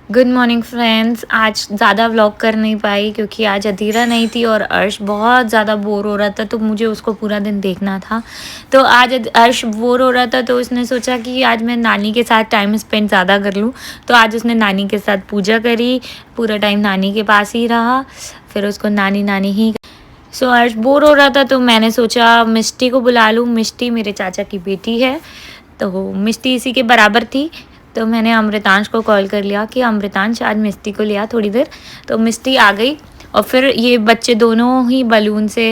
Good morning friends. आज ज़्यादा vlog कर नहीं पाई क्योंकि आज अधीरा नहीं थी और अर्श बहुत ज़्यादा बोर हो रहा था, तो मुझे उसको पूरा दिन देखना था। तो आज अर्श बोर हो रहा था तो उसने सोचा कि आज मैं नानी के साथ टाइम स्पेंड ज़्यादा कर लूँ। तो आज उसने नानी के साथ पूजा करी, पूरा टाइम नानी के पास ही रहा, फिर उसको नानी नानी ही। सो अर्श बोर हो रहा था तो मैंने सोचा मिष्टी को बुला लूँ। मिष्टी मेरे चाचा की बेटी है, तो मिष्टी इसी के बराबर थी। तो मैंने अमृतांश को कॉल कर लिया कि अमृतांश आज मिष्टी को लिया थोड़ी देर। तो मिष्टी आ गई और फिर ये बच्चे दोनों ही बलून से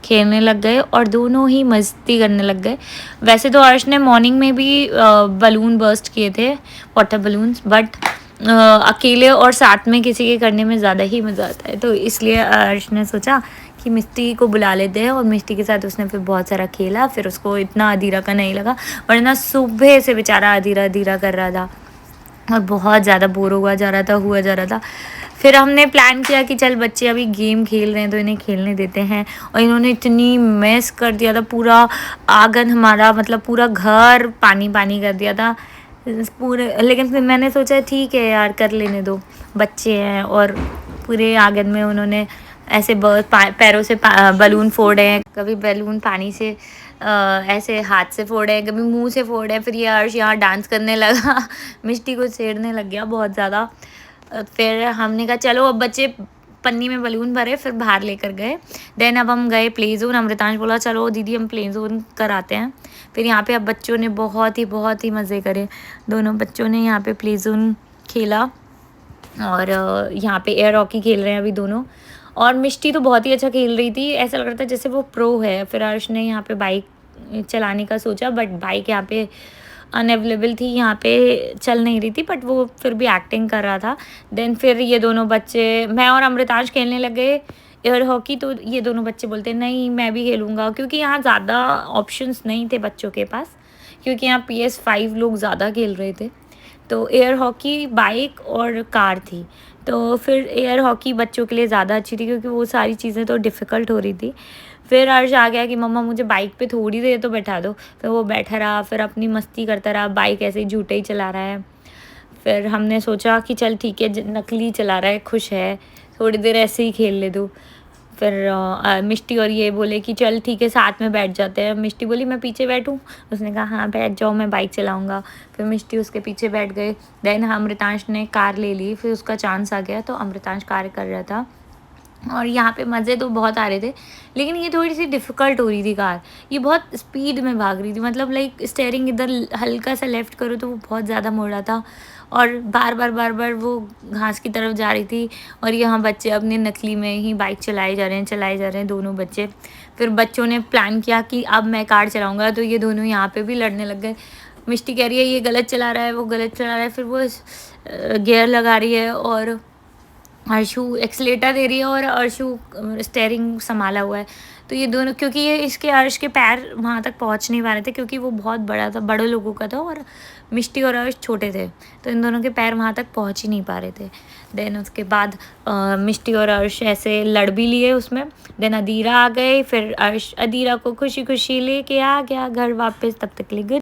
खेलने लग गए और दोनों ही मस्ती करने लग गए। वैसे तो अर्श ने मॉर्निंग में भी बलून बर्स्ट किए थे, वाटर बलून्स, बट अकेले और साथ में किसी के करने में ज़्यादा ही मज़ा आता है। तो इसलिए अर्श ने सोचा कि मिष्टी को बुला लेते हैं और मिष्टी के साथ उसने फिर बहुत सारा खेला। फिर उसको इतना अधीरा का नहीं लगा, वरना सुबह से बेचारा अधीरा अधीरा कर रहा था और बहुत ज़्यादा बोर हुआ जा रहा था। फिर हमने प्लान किया कि चल बच्चे अभी गेम खेल रहे हैं तो इन्हें खेलने देते हैं। और इन्होंने इतनी मेस कर दिया था, पूरा आंगन हमारा, मतलब पूरा घर पानी पानी कर दिया था पूरे। लेकिन फिर मैंने सोचा ठीक है यार, कर लेने दो, बच्चे हैं। और पूरे आंगन में उन्होंने ऐसे पैरों से बलून फोड़े हैं, कभी बलून पानी से ऐसे हाथ से फोड़े हैं, कभी मुंह से फोड़े हैं। फिर ये अर्श यहाँ डांस करने लगा मिष्टी को छेड़ने लग गया बहुत ज़्यादा। फिर हमने कहा चलो अब बच्चे पन्नी में बलून भरे, फिर बाहर लेकर गए। देन अब हम गए प्ले जोन। अमृतांश बोला चलो दीदी हम प्ले जोन कराते हैं। फिर यहाँ पे अब बच्चों ने बहुत ही मज़े करे। दोनों बच्चों ने यहाँ पे प्ले जोन खेला और यहाँ पे एयर हॉकी खेल रहे हैं अभी दोनों। और मिष्टी तो बहुत ही अच्छा खेल रही थी, ऐसा लग रहा था जैसे वो प्रो है। फिर अर्श ने यहाँ पे बाइक चलाने का सोचा, बट बाइक यहाँ पे अनअवेलेबल थी, यहाँ पे चल नहीं रही थी, बट वो फिर भी एक्टिंग कर रहा था। देन फिर ये दोनों बच्चे, मैं और अमृतांश खेलने लग गए एयर हॉकी। तो ये दोनों बच्चे बोलते नहीं मैं भी खेलूँगा, क्योंकि यहाँ ज़्यादा ऑप्शंस नहीं थे बच्चों के पास, क्योंकि यहाँ PS5 लोग ज़्यादा खेल रहे थे। तो एयर हॉकी बाइक और कार थी। तो फिर एयर हॉकी बच्चों के लिए ज़्यादा अच्छी थी, क्योंकि वो सारी चीज़ें तो डिफ़िकल्ट हो रही थी। फिर अर्श आ गया कि मम्मा मुझे बाइक पे थोड़ी देर तो बैठा दो। फिर वो बैठा रहा, फिर अपनी मस्ती करता रहा, बाइक ऐसे ही झूठे ही चला रहा है। फिर हमने सोचा कि चल ठीक है, नकली चला रहा है, खुश है, थोड़ी देर ऐसे ही खेल ले दो। फिर मिष्टी और ये बोले कि चल ठीक है साथ में बैठ जाते हैं। मिष्टी बोली मैं पीछे बैठूं, उसने कहा हाँ बैठ जाओ, मैं बाइक चलाऊंगा। फिर मिष्टी उसके पीछे बैठ गए। देन अमृतांश ने कार ले ली, फिर उसका चांस आ गया तो अमृतांश कार कर रहा था। और यहाँ पे मज़े तो बहुत आ रहे थे, लेकिन ये थोड़ी सी डिफ़िकल्ट हो रही थी कार। ये बहुत स्पीड में भाग रही थी, मतलब लाइक स्टेयरिंग इधर हल्का सा लेफ़्ट करो तो वो बहुत ज़्यादा मुड़ रहा था, और बार बार वो घास की तरफ जा रही थी। और यहाँ बच्चे अपने नकली में ही बाइक चलाए जा रहे हैं दोनों बच्चे। फिर बच्चों ने प्लान किया कि अब मैं कार चलाऊँगा, तो ये दोनों यहाँ पर भी लड़ने लग गए। मिष्टी कह रही है ये गलत चला रहा है, वो गलत चला रहा है। फिर वो गियर लगा रही है और अर्शु एक्सीलेटर दे रही है और अर्शु स्टेयरिंग संभाला हुआ है। तो ये दोनों, क्योंकि ये इसके अर्श के पैर वहाँ तक पहुँच नहीं पा रहे थे, क्योंकि वो बहुत बड़ा था, बड़े लोगों का था, और मिष्टी और अर्श छोटे थे, तो इन दोनों के पैर वहाँ तक पहुँच ही नहीं पा रहे थे। देन उसके बाद मिष्टी और अर्श ऐसे लड़ भी लिए उसमें। देन अधीरा आ गए, फिर अर्श अधीरा को खुशी खुशी लेके आ गया घर वापस। तब तक के लिए गुड।